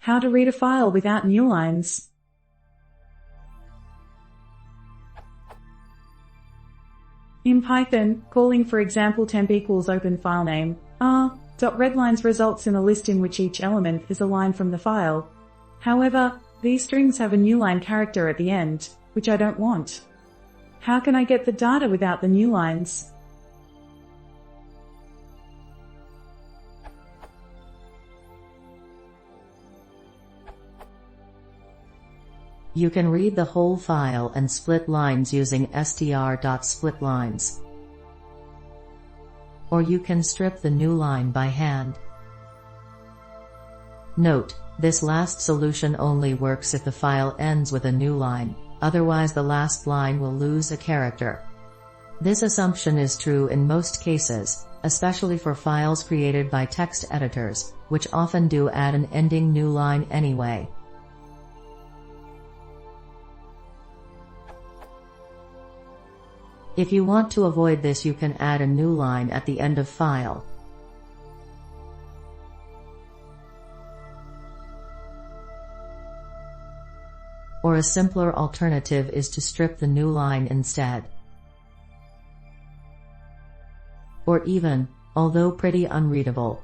How to read a file without newlines. In Python, calling for example temp equals open file name r.readlines results in a list in which each element is a line from the file. However, these strings have a newline character at the end, which I don't want. How can I get the data without the newlines? You can read the whole file and split lines using str.splitlines. Or you can strip the new line by hand. Note, this last solution only works if the file ends with a new line, otherwise the last line will lose a character. This assumption is true in most cases, especially for files created by text editors, which often do add an ending new line anyway. If you want to avoid this, you can add a new line at the end of file. Or a simpler alternative is to strip the new line instead. Or even, although pretty unreadable,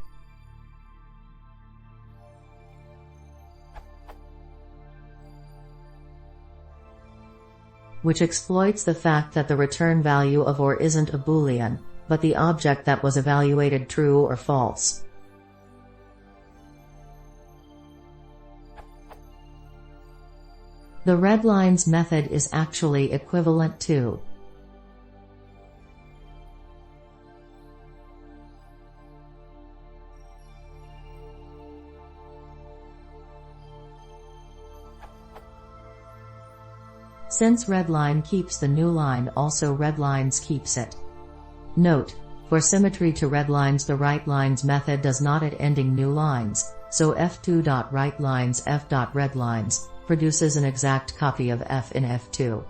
which exploits the fact that the return value of or isn't a boolean, but the object that was evaluated true or false. The readlines method is actually equivalent to Since readline keeps the new line, also readlines keeps it. Note, for symmetry to readlines, the writelines method does not add ending new lines, so f2.writelines f.readlines produces an exact copy of f in f2.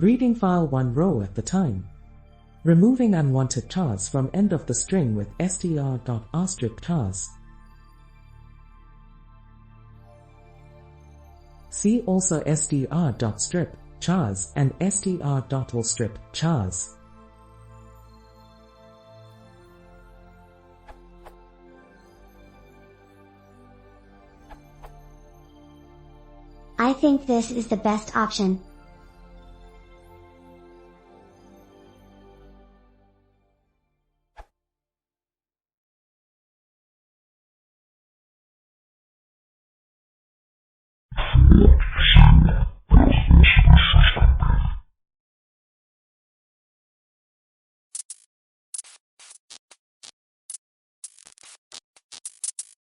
Reading file one row at the time. Removing unwanted chars from end of the string with str.rstrip chars. See also str.strip chars and str.allstrip chars. I think this is the best option.